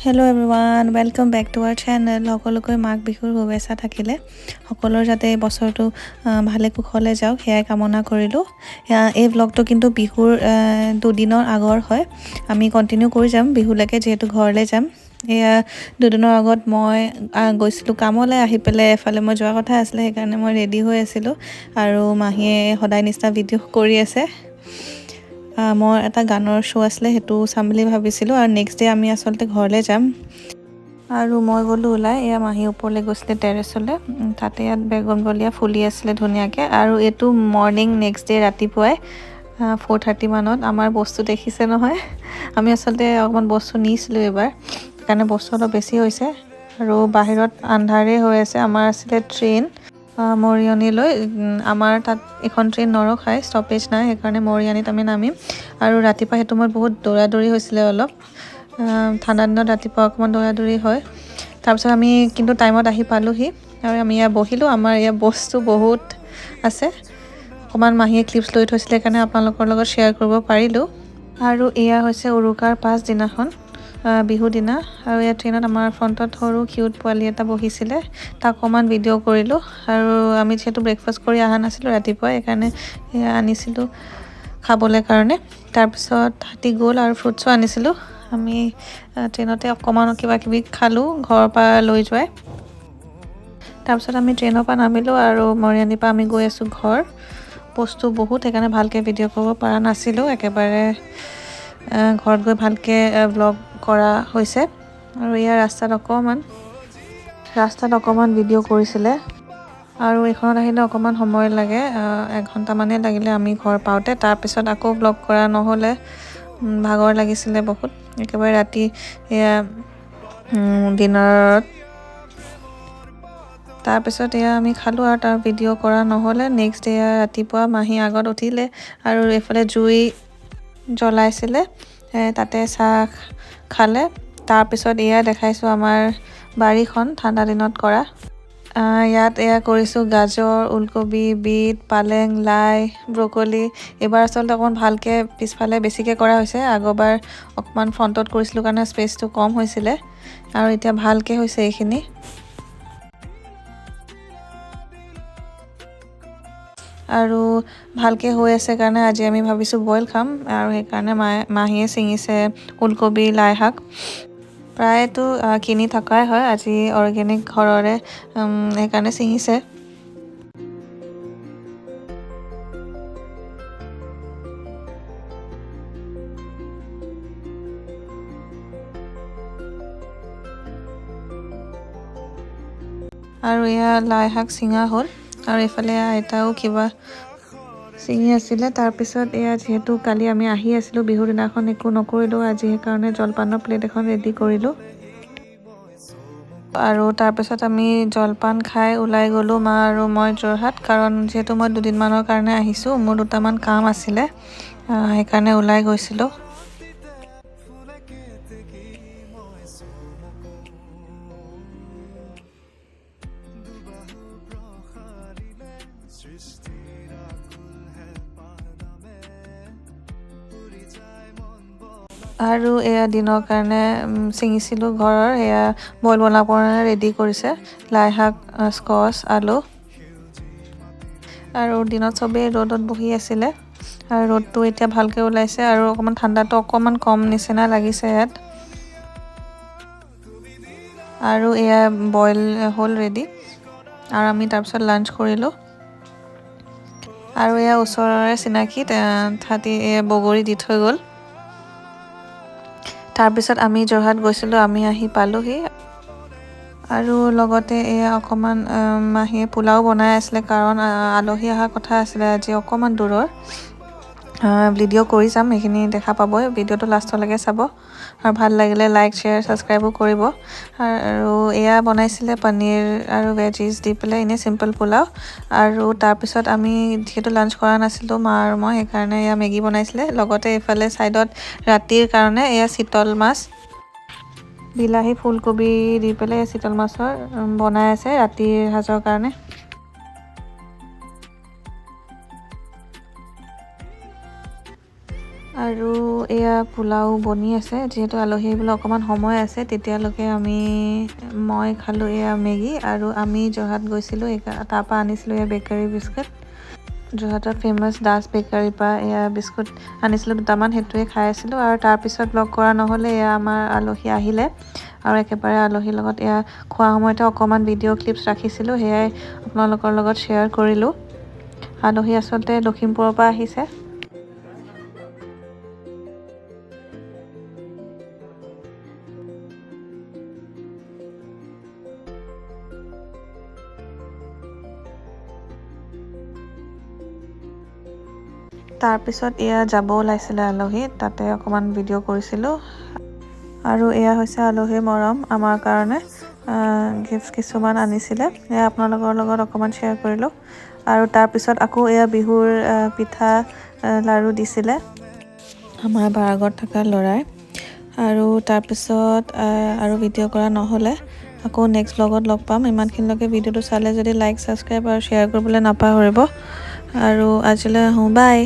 Hello' everyone welcome back to our channel. সকলোকৈ মাঘ বিহুৰ শুভেচ্ছা থাকিলে সকলোৰ যাতে এই বছৰটো ভালে কুশলে যাওক সেয়াই কামনা কৰিলোঁ। এই ব্লগটো কিন্তু বিহুৰ দুদিনৰ আগৰ হয়। আমি কণ্টিনিউ কৰি যাম বিহুলৈকে, যিহেতু ঘৰলৈ যাম। এয়া দুদিনৰ আগত মই গৈছিলোঁ কামলৈ, আহি পেলাই এফালে মই যোৱা কথা আছিলে, সেইকাৰণে মই ৰেডি হৈ আছিলোঁ আৰু মাহীয়ে সদায় নিচিনা ভিডিঅ' কৰি আছে। মই এটা গানৰ শ্ব' আছিলে, সেইটো চাম বুলি ভাবিছিলোঁ আৰু নেক্সট ডে আমি আচলতে ঘৰলৈ যাম। আৰু মই গ'লোঁ ওলাই, এয়া মাহী ওপৰলৈ গৈছিলে টেৰেছলৈ, তাতে ইয়াত বেগনবলীয়া ফুলি আছিলে ধুনীয়াকৈ। আৰু এইটো মৰ্ণিং নেক্সট ডে ৰাতিপুৱাই 4:30 মানত। আমাৰ বস্তু দেখিছে নহয়, আমি আচলতে অকণমান বস্তু নিছিলোঁ এইবাৰ, সেইকাৰণে বস্তু অলপ বেছি হৈছে। আৰু বাহিৰত আন্ধাৰেই হৈ আছে। আমাৰ আছিলে ট্ৰেইন মৰিয়নিলৈ। আমাৰ তাত এখন ট্ৰেইন নৰখায়, ষ্টপেজ নাই, সেইকাৰণে মৰিয়নিত আমি নামিম। আৰু ৰাতিপুৱা সেইটো সময়ত বহুত দৌৰা দৌৰি হৈছিলে অলপ। ঠাণ্ডা দিনত ৰাতিপুৱা অকণমান দৌৰা দৌৰি হয়। তাৰপিছত আমি কিন্তু টাইমত আহি পালোঁহি আৰু আমি ইয়াত বহিলোঁ। আমাৰ ইয়াত বস্তু বহুত আছে, অকণমান মাহীয়ে ক্লিপছ লৈ থৈছিলে, সেইকাৰণে আপোনালোকৰ লগত শ্বেয়াৰ কৰিব পাৰিলোঁ। আৰু এয়া হৈছে উৰুকাৰ পাছদিনাখন, বিহুৰ দিনা। আৰু ইয়াত ট্ৰেইনত আমাৰ ফ্ৰণ্টত সৰু কিউট পোৱালি এটা বহিছিলে, তাক অকণমান ভিডিঅ' কৰিলোঁ। আৰু আমি যিহেতু ব্ৰেকফাষ্ট কৰি অহা নাছিলোঁ ৰাতিপুৱাই, সেইকাৰণে এয়া আনিছিলোঁ খাবলৈ কাৰণে। তাৰপিছত হাতী গ'ল আৰু ফ্ৰুটছো আনিছিলোঁ। আমি ট্ৰেইনতে অকণমান কিবা কিবি খালোঁ ঘৰৰ পৰা লৈ যোৱাই। তাৰপিছত আমি ট্ৰেইনৰ পৰা নামিলোঁ আৰু মৰিয়নিৰ পৰা আমি গৈ আছোঁ ঘৰ। বস্তু বহুত, সেইকাৰণে ভালকৈ ভিডিঅ' কৰিব পৰা নাছিলোঁ। একেবাৰে ঘৰত গৈ ভালকৈ ব্লগ কৰা হৈছে। আৰু ইয়াৰ ৰাস্তাত অকণমান ভিডিঅ' কৰিছিলে। আৰু এইখনত আহিলে অকণমান সময় লাগে, 1 ঘণ্টামানেই লাগিলে আমি ঘৰ পাওঁতে। তাৰপিছত আকৌ ব্লগ কৰা নহ'লে, ভাগৰ লাগিছিলে বহুত। একেবাৰে ৰাতি এয়া ডিনাৰত। তাৰপিছত এয়া আমি খালোঁ আৰু তাৰ ভিডিঅ' কৰা নহ'লে। নেক্সট এয়া ৰাতিপুৱা মাহী আগত উঠিলে আৰু এইফালে জুই জ্বলাইছিলে, তাতে চাহ খালে। তাৰপিছত এয়া দেখাইছোঁ আমাৰ বাৰীখন ঠাণ্ডা দিনত কৰা। ইয়াত এয়া কৰিছোঁ গাজৰ, ওলকবি, বিট, পালেং, লাই, ব্ৰকলি। এইবাৰ আচলতে অকণমান ভালকৈ পিছফালে বেছিকৈ কৰা হৈছে। আগৰবাৰ অকণমান ফ্ৰণ্টত কৰিছিলোঁ কাৰণে স্পেচটো কম হৈছিলে, আৰু এতিয়া ভালকৈ হৈছে এইখিনি। আৰু ভালকৈ হৈ আছে কাৰণে আজি আমি ভাবিছোঁ বইল খাম, আৰু সেইকাৰণে মাহীয়ে ছিঙিছে ওলকবি, লাই শাক। প্ৰায়েতো কিনি থকাই হয়, আজি অৰ্গেনিক ঘৰৰে, সেইকাৰণে ছিঙিছে। আৰু এয়া লাই শাক ছিঙা হ'ল, আৰু এইফালে আইতাও কিবা ছিঙি আছিলে। তাৰপিছত এয়া যিহেতু কালি আমি আহি আছিলোঁ, বিহুৰ দিনাখন একো নকৰিলোঁ, আজি সেইকাৰণে জলপানৰ প্লেট এখন ৰেডি কৰিলোঁ। আৰু তাৰপিছত আমি জলপান খাই ওলাই গ'লোঁ, মা আৰু মই যোৰহাট। কাৰণ যিহেতু মই দুদিনমানৰ কাৰণে আহিছোঁ, মোৰ দুটামান কাম আছিলে, সেইকাৰণে ওলাই গৈছিলোঁ। আৰু এয়া দিনৰ কাৰণে ছিঙিছিলোঁ ঘৰৰ, এয়া বইল বনাবৰ কাৰণে ৰেডি কৰিছে, লাই শাক, স্কচ, আলু। আৰু দিনত চবেই ৰ'দত বহি আছিলে, আৰু ৰ'দটো এতিয়া ভালকৈ ওলাইছে, আৰু অকণমান ঠাণ্ডাটো অকণমান কম নিচিনা লাগিছে ইয়াত। আৰু এয়া বইল হ'ল ৰেডি, আৰু আমি তাৰপিছত লাঞ্চ কৰিলোঁ। আৰু এয়া ওচৰৰে চিনাকি তাহাঁতি বগৰী দি থৈ গ'ল। তাৰপিছত আমি যোৰহাট গৈছিলোঁ, আমি আহি পালোঁহি। আৰু লগতে এয়া অকণমান মাহীয়ে পোলাও বনাই আছিলে, কাৰণ আলহী অহা কথা আছিলে আজি অকণমান দূৰৰ। ভিডিঅ' কৰি যাম, সেইখিনি দেখা পাবই, ভিডিঅ'টো লাষ্টলৈকে চাব। আৰু ভাল লাগিলে লাইক, শ্বেয়াৰ, ছাবস্ক্ৰাইবো কৰিব। আৰু এয়া বনাইছিলে পনীৰ আৰু ভেজিছ দি পেলাই, এনেই চিম্পল পোলাও। আৰু তাৰপিছত আমি যিহেতু লাঞ্চ কৰা নাছিলোঁ, মা আৰু মই, সেইকাৰণে এয়া মেগী বনাইছিলে। লগতে এইফালে ছাইডত ৰাতিৰ কাৰণে এয়া চিতল মাছ, বিলাহী, ফুলকবি দি পেলাই চিতল মাছৰ বনাই আছে ৰাতিৰ সাজৰ কাৰণে। আৰু এয়া পোলাও বনি আছে যিহেতু আলহী আহিবলৈ অকণমান সময় আছে তেতিয়ালৈকে মই খালোঁ এয়া মেগী আৰু আমি যোৰহাট গৈছিলোঁ তাৰপৰা আনিছিলোঁ এয়া বেকাৰী বিস্কুট যোৰহাটত ফেমাছ দাস বেকাৰীৰ পৰা এয়া বিস্কুট আনিছিলোঁ দুটামান সেইটোৱে খাই আছিলোঁ আৰু তাৰপিছত ব্লগ কৰা নহ'লে এয়া আমাৰ আলহী আহিলে আৰু একেবাৰে আলহীৰ লগত এয়া খোৱা সময়তে অকণমান ভিডিঅ' ক্লিপছ ৰাখিছিলোঁ সেয়াই আপোনালোকৰ লগত শ্বেয়াৰ কৰিলোঁ আলহী আচলতে লখিমপুৰৰ পৰা আহিছে তাৰপিছত এয়া যাব ওলাইছিলে আলহী তাতে অকণমান ভিডিঅ' কৰিছিলোঁ আৰু এয়া হৈছে আলহীৰ মৰম আমাৰ কাৰণে গিফ্ট কিছুমান আনিছিলে এয়া আপোনালোকৰ লগত অকণমান শ্বেয়াৰ কৰিলোঁ আৰু তাৰপিছত আকৌ এয়া বিহুৰ পিঠা লাড়ু দিছিলে আমাৰ বাৰাগত থকা ল'ৰাই আৰু তাৰপিছত আৰু ভিডিঅ' কৰা নহ'লে আকৌ নেক্সট ব্লগত লগ পাম ইমানখিনিলৈকে ভিডিঅ'টো চালে যদি লাইক ছাবস্ক্ৰাইব আৰু শ্বেয়াৰ কৰিবলৈ নাপাহৰিব আৰু আজিলৈ আহোঁ বাই